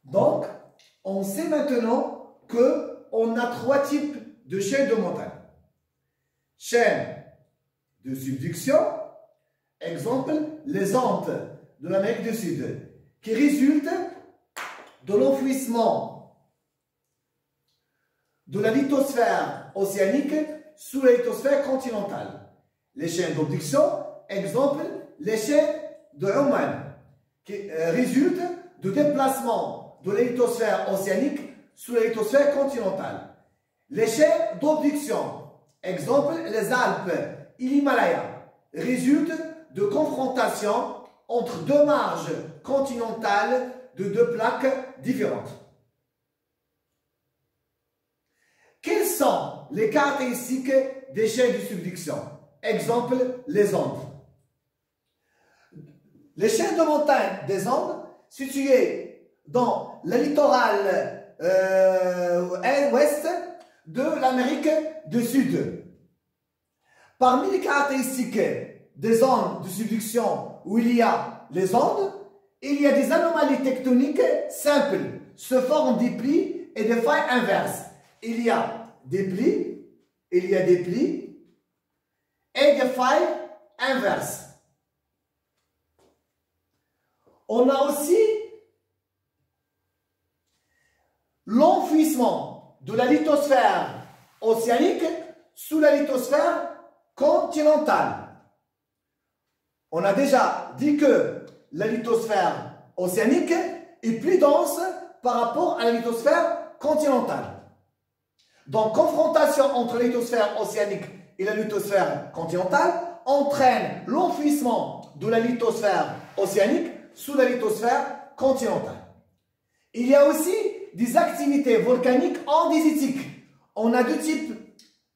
Donc, on sait maintenant qu'on a trois types de chaînes de montagne. Chaîne de subduction, exemple, les Andes de l'Amérique du Sud, qui résultent de l'enfouissement de la lithosphère océanique sous la lithosphère continentale. Les chaînes d'abduction, exemple, les chaînes de Oman, qui résultent du déplacement de la lithosphère océanique sous la lithosphère continentale. Les chaînes d'abduction, exemple, les Alpes et l'Himalaya, résultent de confrontations entre deux marges continentales de deux plaques différentes. Quelles sont les caractéristiques des chaînes de subduction? Exemple, les Andes. Les chaînes de montagne des Andes, situées dans le littoral ouest de l'Amérique du Sud. Parmi les caractéristiques des zones de subduction où il y a les Andes, il y a des anomalies tectoniques simples, se forment des plis et des failles inverses. Il y a des plis et des failles inverses. On a aussi l'enfouissement de la lithosphère océanique sous la lithosphère continentale. On a déjà dit que la lithosphère océanique est plus dense par rapport à la lithosphère continentale. Donc, confrontation entre la lithosphère océanique et la lithosphère continentale entraîne l'enfouissement de la lithosphère océanique sous la lithosphère continentale. Il y a aussi des activités volcaniques andésitiques. On a deux types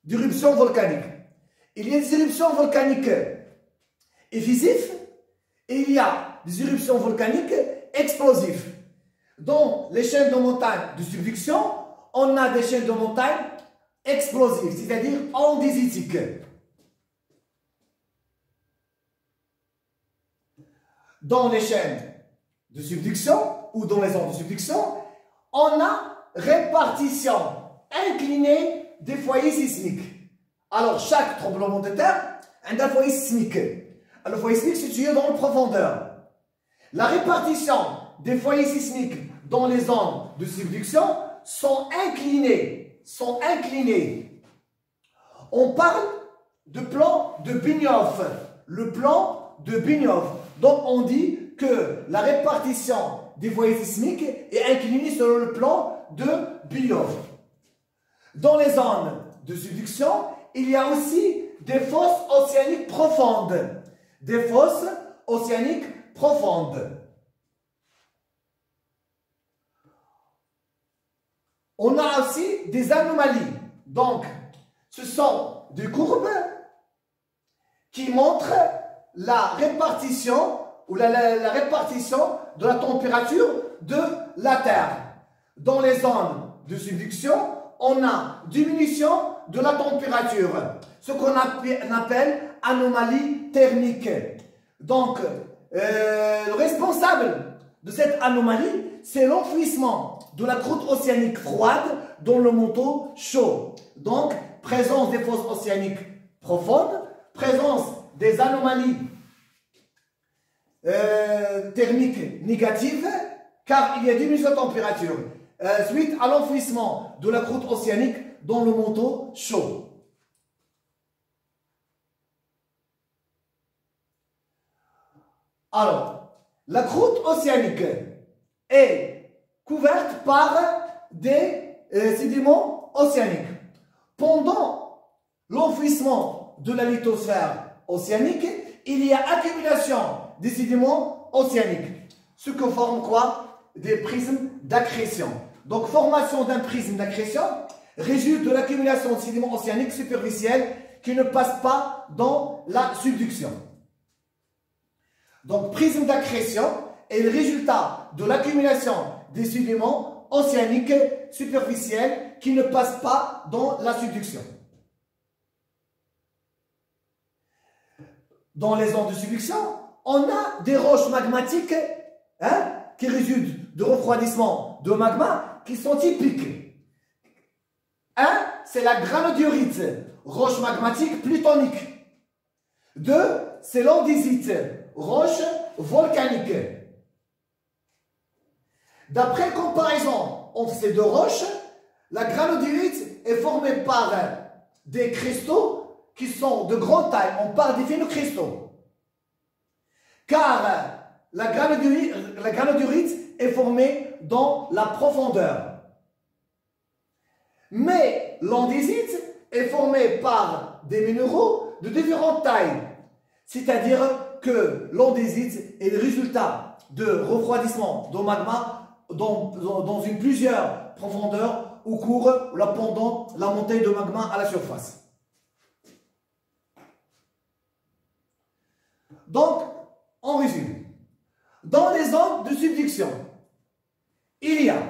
d'éruptions volcaniques. Il y a des éruptions volcaniques effusives et il y a des éruptions volcaniques explosives. Dans les chaînes de montagne de subduction, on a des chaînes de montagne explosives, c'est-à-dire andésitiques. Dans les chaînes de subduction ou dans les zones de subduction, on a répartition inclinée des foyers sismiques. Alors, chaque tremblement de terre a un foyer sismique. Le foyer sismique est situé dans la profondeur. La répartition des foyers sismiques dans les zones de subduction sont inclinés. On parle de plan de Benioff. Le plan de Benioff. Donc, on dit que la répartition des foyers sismiques est inclinée selon le plan de Benioff. Dans les zones de subduction, il y a aussi des fosses océaniques profondes. Des fosses océaniques profondes. On a aussi des anomalies. Donc, ce sont des courbes qui montrent la répartition ou la répartition de la température de la Terre. Dans les zones de subduction, on a diminution de la température, ce qu'on appelle anomalie thermique. Donc, le responsable de cette anomalie, c'est l'enfouissement de la croûte océanique froide dans le manteau chaud. Donc, présence des fosses océaniques profondes, présence des anomalies thermiques négatives, car il y a diminution de température suite à l'enfouissement de la croûte océanique dans le manteau chaud. Alors, la croûte océanique est couverte par des sédiments océaniques. Pendant l'enfouissement de la lithosphère océanique, il y a accumulation des sédiments océaniques, ce que forme quoi? Des prismes d'accrétion. Donc, formation d'un prisme d'accrétion résulte de l'accumulation de sédiments océaniques superficiels qui ne passent pas dans la subduction. Donc, prisme d'accrétion est le résultat de l'accumulation des sédiments océaniques superficiels qui ne passent pas dans la subduction. Dans les zones de subduction, on a des roches magmatiques qui résultent de refroidissement de magma qui sont typiques. Un, c'est la granodiorite, roche magmatique plutonique. Deux, c'est l'andésite, roche volcanique. D'après comparaison entre ces deux roches, la granodiorite est formée par des cristaux qui sont de grande taille. On parle des phénocristaux. Car la granodiorite est formée dans la profondeur. Mais l'andésite est formé par des minéraux de différentes tailles. C'est-à-dire que l'andésite est le résultat de refroidissement de magma dans une plusieurs profondeurs au cours ou pendant la montée de magma à la surface. Donc, en résumé, dans les zones de subduction, il y a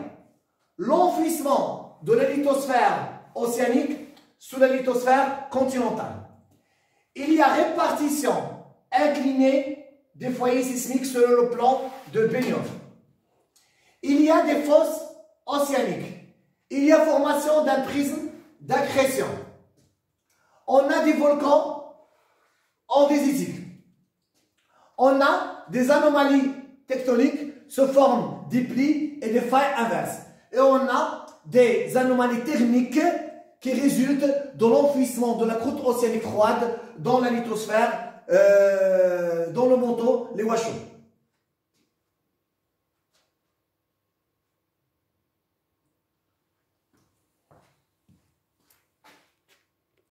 l'enfouissement de la lithosphère océanique sous la lithosphère continentale. Il y a répartition inclinée des foyers sismiques selon le plan de Benioff. Il y a des fosses océaniques. Il y a formation d'un prisme d'accrétion. On a des volcans andésitiques. On a des anomalies tectoniques, se forment des plis et des failles inverses. Et on a des anomalies thermiques qui résultent de l'enfouissement de la croûte océanique froide dans la lithosphère, dans le manteau, les Washoe.